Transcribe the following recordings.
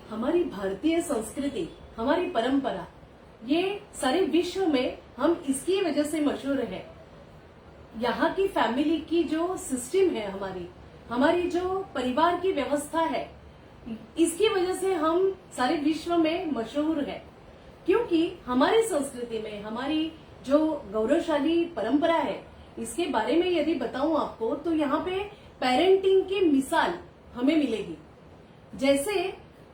हमारी भारतीय संस्कृति, हमारी परंपरा, ये सारे विश्व में हम इसकी वजह से मशहूर है। यहाँ की फैमिली की जो सिस्टम है, हमारी जो परिवार की व्यवस्था है, इसकी वजह से हम सारे विश्व में मशहूर है। क्योंकि हमारी संस्कृति में हमारी जो गौरवशाली परंपरा है, इसके बारे में यदि बताऊं आपको, तो यहाँ पे पेरेंटिंग की मिसाल हमें मिलेगी। जैसे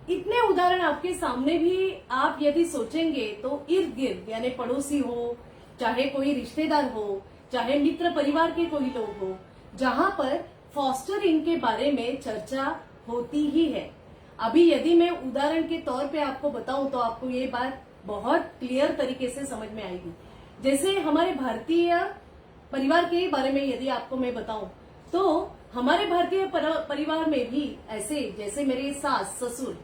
इतने उदाहरण आपके सामने भी आप यदि सोचेंगे तो इर्द गिर्द, यानी पड़ोसी हो, चाहे कोई रिश्तेदार हो, चाहे मित्र परिवार के कोई लोग हो, जहां पर फॉस्टरिंग के बारे में चर्चा होती ही है। अभी यदि मैं उदाहरण के तौर पे आपको बताऊं तो आपको ये बात बहुत क्लियर तरीके से समझ में आएगी। जैसे हमारे भारतीय परिवार के बारे में यदि आपको मैं बताऊं, तो हमारे भारतीय परिवार में भी ऐसे, जैसे मेरे सास ससुर,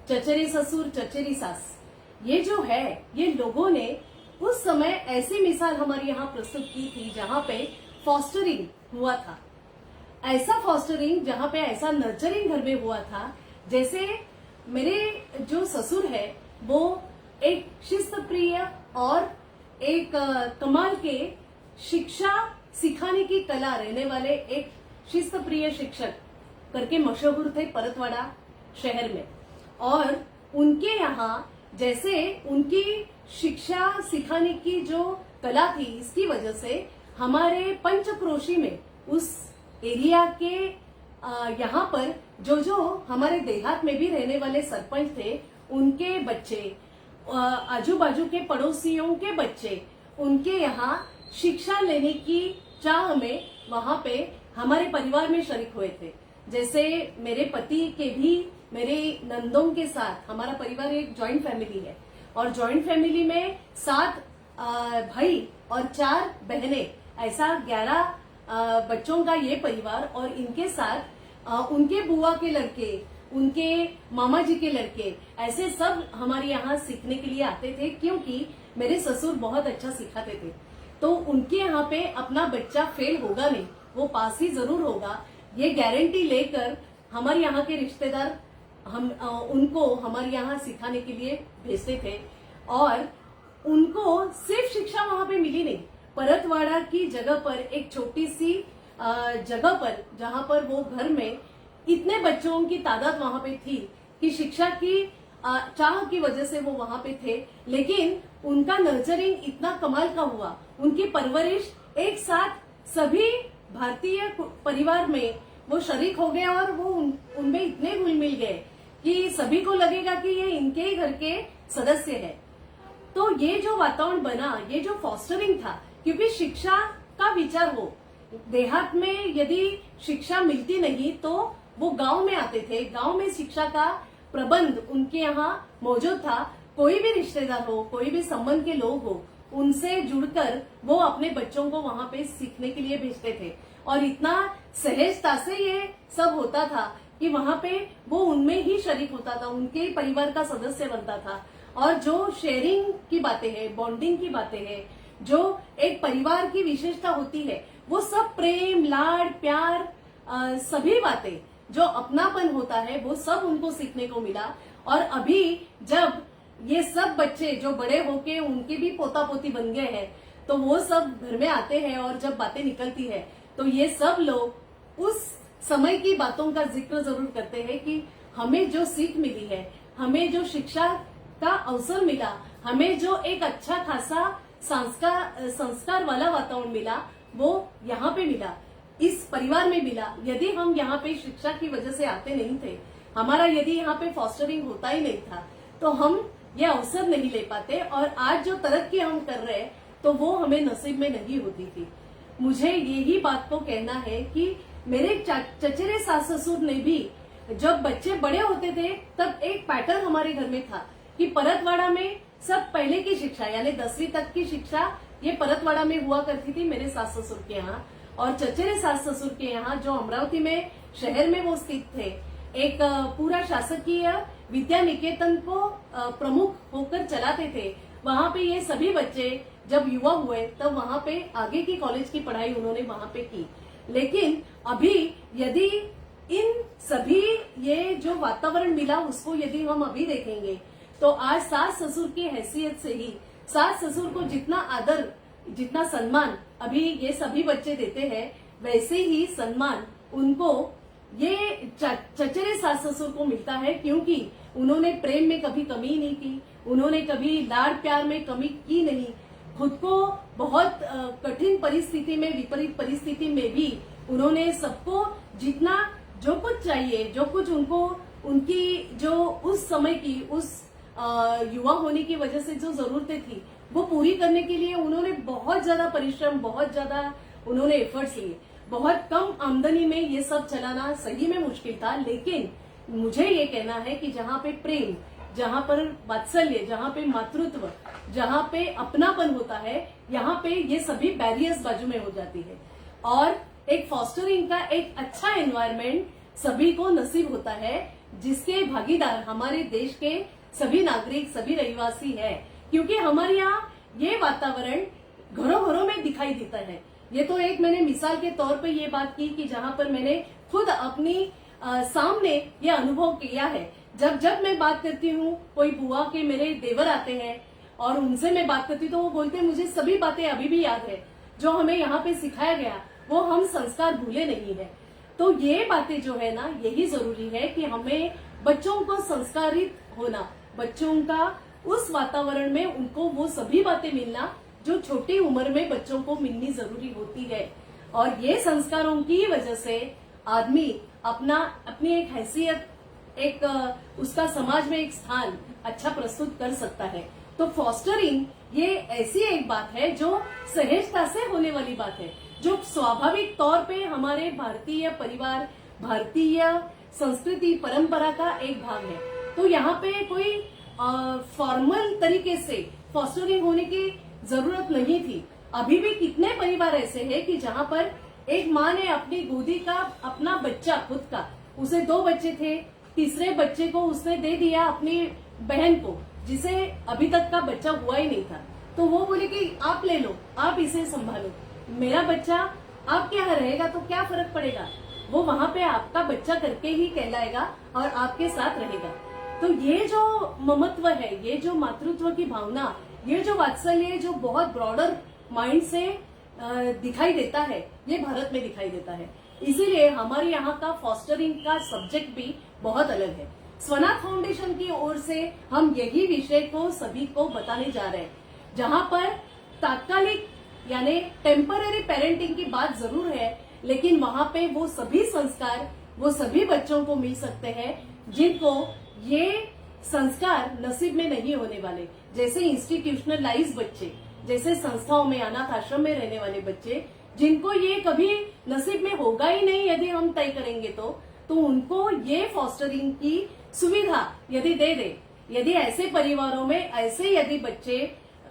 चचेरे ससुर चचेरी सास, ये जो है, ये लोगों ने उस समय ऐसी मिसाल हमारे यहाँ प्रस्तुत की थी जहां पे फॉस्टरिंग हुआ था। ऐसा फॉस्टरिंग जहां पे ऐसा नर्चरिंग घर में हुआ था। जैसे मेरे जो ससुर है, वो एक शिस्त प्रिय और एक कमाल के शिक्षा सिखाने की कला रहने वाले एक शिस्त प्रिय शिक्षक करके मशहूर थे परतवाड़ा शहर में। और उनके यहाँ जैसे उनकी शिक्षा सिखाने की जो कला थी, इसकी वजह से हमारे पंचक्रोशी में, उस एरिया के यहाँ पर जो हमारे देहात में भी रहने वाले सरपंच थे, उनके बच्चे, आजू बाजू के पड़ोसियों के बच्चे, उनके यहाँ शिक्षा लेने की चाह में वहां पे हमारे परिवार में शरीक हुए थे। जैसे मेरे पति के भी मेरे नंदों के साथ, हमारा परिवार एक जॉइंट फैमिली है, और जॉइंट फैमिली में 7 भाई और 4 बहनें, ऐसा 11 बच्चों का ये परिवार। और इनके साथ उनके बुआ के लड़के, उनके मामा जी के लड़के, ऐसे सब हमारे यहाँ सीखने के लिए आते थे। क्योंकि मेरे ससुर बहुत अच्छा सिखाते थे, तो उनके यहाँ पे अपना बच्चा फेल होगा नहीं, वो पास ही जरूर होगा, ये गारंटी लेकर हमारे यहाँ के रिश्तेदार उनको हमारे यहाँ सिखाने के लिए भेजते थे। और उनको सिर्फ शिक्षा वहां पे मिली नहीं, परतवाड़ा की जगह पर एक छोटी सी जगह पर, जहां पर वो घर में इतने बच्चों की तादाद वहां पे थी कि शिक्षा की चाह की वजह से वो वहां पे थे। लेकिन उनका नर्चरिंग इतना कमाल का हुआ, उनकी परवरिश एक साथ सभी भारतीय परिवार में वो शरीक हो गए, और वो उनमें इतने घुल मिल गए कि सभी को लगेगा कि ये इनके ही घर के सदस्य है। तो ये जो वातावरण बना, ये जो फॉस्टरिंग था, क्योंकि शिक्षा का विचार हो, देहात में यदि शिक्षा मिलती नहीं तो वो गांव में आते थे, गांव में शिक्षा का प्रबंध उनके यहाँ मौजूद था। कोई भी रिश्तेदार हो, कोई भी संबंध के लोग हो, उनसे जुड़कर वो अपने बच्चों को वहां पे सीखने के लिए भेजते थे। और इतना सहजता से ये सब होता था कि वहां पे वो उनमें ही शरीक होता था, उनके परिवार का सदस्य बनता था। और जो शेयरिंग की बातें हैं, बॉन्डिंग की बातें हैं, जो एक परिवार की विशेषता होती है, वो सब प्रेम, लाड, प्यार, सभी बातें, जो अपनापन होता है, वो सब उनको सीखने को मिला। और अभी जब ये सब बच्चे जो बड़े होके उनके भी पोता पोती बन गए हैं, तो वो सब घर में आते हैं और जब बातें निकलती है तो ये सब लोग उस समय की बातों का जिक्र जरूर करते हैं कि हमें जो सीख मिली है, हमें जो शिक्षा का अवसर मिला, हमें जो एक अच्छा खासा संस्कार वाला वातावरण मिला, वो यहाँ पे मिला, इस परिवार में मिला। यदि हम यहाँ पे शिक्षा की वजह से आते नहीं थे, हमारा यदि यहाँ पे फॉस्टरिंग होता ही नहीं था, तो हम ये अवसर नहीं ले पाते। और आज जो तरक्की हम कर रहे हैं, तो वो हमें नसीब में नहीं होती थी। मुझे यही बात को कहना है कि मेरे चचेरे सास ससुर ने भी, जब बच्चे बड़े होते थे, तब एक पैटर्न हमारे घर में था कि परतवाड़ा में सब पहले की शिक्षा, यानी 10वीं तक की शिक्षा, ये परतवाड़ा में हुआ करती थी मेरे सास ससुर के यहाँ। और चचेरे सास ससुर के यहाँ, जो अमरावती में शहर में वो स्थित थे, एक पूरा शासकीय विद्या निकेतन को प्रमुख होकर चलाते थे। वहां पे ये सभी बच्चे जब युवा हुए, तब वहां पे आगे की कॉलेज की पढ़ाई उन्होंने वहां पे की। लेकिन अभी यदि इन सभी ये जो वातावरण मिला उसको यदि हम अभी देखेंगे तो आज सास ससुर की हैसियत से ही सास ससुर को जितना आदर, जितना सम्मान अभी ये सभी बच्चे देते हैं, वैसे ही सम्मान उनको ये चचेरे सास ससुर को मिलता है, क्योंकि उन्होंने प्रेम में कभी कमी नहीं की, उन्होंने कभी लाड़ प्यार में कमी की नहीं। खुद को बहुत कठिन परिस्थिति में, विपरीत परिस्थिति में भी उन्होंने सबको जितना जो कुछ चाहिए, जो कुछ उनको उनकी जो उस समय की उस युवा होने की वजह से जो जरूरतें थी वो पूरी करने के लिए उन्होंने बहुत ज्यादा परिश्रम, बहुत ज्यादा उन्होंने एफर्ट्स लिए। बहुत कम आमदनी में ये सब चलाना सही में मुश्किल था, लेकिन मुझे ये कहना है कि जहाँ पे प्रेम, जहाँ पर वात्सल्य, जहाँ पे मातृत्व, जहाँ पे अपनापन होता है, यहाँ पे ये सभी बैरियर्स बाजू में हो जाती है और एक फॉस्टरिंग का एक अच्छा एनवायरनमेंट सभी को नसीब होता है, जिसके भागीदार हमारे देश के सभी नागरिक, सभी रहवासी है। क्योंकि हमारे यहाँ ये वातावरण घरों घरों में दिखाई देता है। ये तो एक मैंने मिसाल के तौर पे ये बात की कि जहाँ पर मैंने खुद अपनी सामने ये अनुभव किया है। जब मैं बात करती हूँ, कोई बुआ के मेरे देवर आते हैं और उनसे मैं बात करती हूँ तो वो बोलते हैं मुझे सभी बातें अभी भी याद है, जो हमें यहाँ पे सिखाया गया वो हम संस्कार भूले नहीं है। तो ये बातें जो है ना, यही जरूरी है कि हमें बच्चों को संस्कारित होना, बच्चों का उस वातावरण में उनको वो सभी बातें मिलना जो छोटी उम्र में बच्चों को मिलनी जरूरी होती है। और ये संस्कारों की वजह से आदमी अपनी एक हैसियत, एक उसका समाज में एक स्थान अच्छा प्रस्तुत कर सकता है। तो फॉस्टरिंग ये ऐसी एक बात है जो सहजता से होने वाली बात है, जो स्वाभाविक तौर पे हमारे भारतीय परिवार, भारतीय संस्कृति परंपरा का एक भाग है। तो यहाँ पे कोई फॉर्मल तरीके से फॉस्टरिंग होने की जरूरत नहीं थी। अभी भी कितने परिवार ऐसे हैं कि जहाँ पर एक माँ ने अपनी गोदी का अपना बच्चा, खुद का, उसे 2 बच्चे थे, तीसरे बच्चे को उसने दे दिया अपनी बहन को, जिसे अभी तक का बच्चा हुआ ही नहीं था। तो वो बोले कि आप ले लो, आप इसे संभालो, मेरा बच्चा आपके यहाँ रहेगा तो क्या फर्क पड़ेगा, वो वहाँ पे आपका बच्चा करके ही कहलाएगा और आपके साथ रहेगा। तो ये जो ममत्व है, ये जो मातृत्व की भावना, ये जो वात्सल्य जो बहुत ब्रॉडर माइंड से दिखाई देता है, ये भारत में दिखाई देता है। इसीलिए हमारे यहाँ का फॉस्टरिंग का सब्जेक्ट भी बहुत अलग है। स्वनाथ फाउंडेशन की ओर से हम यही विषय को सभी को बताने जा रहे हैं, जहाँ पर तात्कालिक यानी टेम्पररी पेरेंटिंग की बात जरूर है, लेकिन वहाँ पे वो सभी संस्कार वो सभी बच्चों को मिल सकते हैं जिनको ये संस्कार नसीब में नहीं होने वाले। जैसे इंस्टीट्यूशनलाइज बच्चे, जैसे संस्थाओं में, अनाथ आश्रम में रहने वाले बच्चे, जिनको ये कभी नसीब में होगा ही नहीं यदि हम तय करेंगे तो उनको ये फॉस्टरिंग की सुविधा यदि दे दे, यदि ऐसे परिवारों में ऐसे यदि बच्चे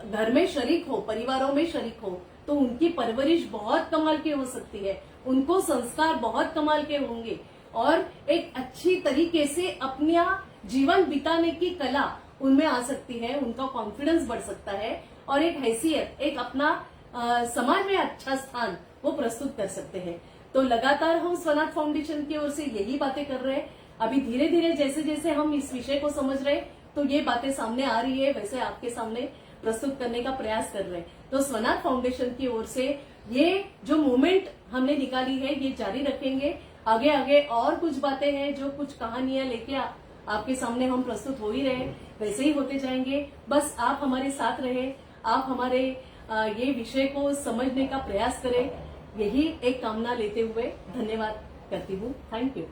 घर में शरीक हो, परिवारों में शरीक हो, तो उनकी परवरिश बहुत कमाल की हो सकती है, उनको संस्कार बहुत कमाल के होंगे और एक अच्छी तरीके से अपना जीवन बिताने की कला उनमें आ सकती है, उनका कॉन्फिडेंस बढ़ सकता है और एक हैसियत, एक अपना समाज में अच्छा स्थान वो प्रस्तुत कर सकते हैं। तो लगातार हम स्वनाथ फाउंडेशन की ओर से यही बातें कर रहे हैं। अभी धीरे धीरे जैसे जैसे हम इस विषय को समझ रहे हैं तो ये बातें सामने आ रही है, वैसे आपके सामने प्रस्तुत करने का प्रयास कर रहे हैं। तो स्वनाथ फाउंडेशन की ओर से ये जो मूवमेंट हमने निकाली है ये जारी रखेंगे। आगे आगे और कुछ बातें हैं, जो कुछ कहानियां लेके आपके सामने हम प्रस्तुत हो ही रहे, वैसे ही होते जाएंगे। बस आप हमारे साथ रहे, आप हमारे ये विषय को समझने का प्रयास करें, यही एक कामना लेते हुए धन्यवाद करती हूँ। Thank you.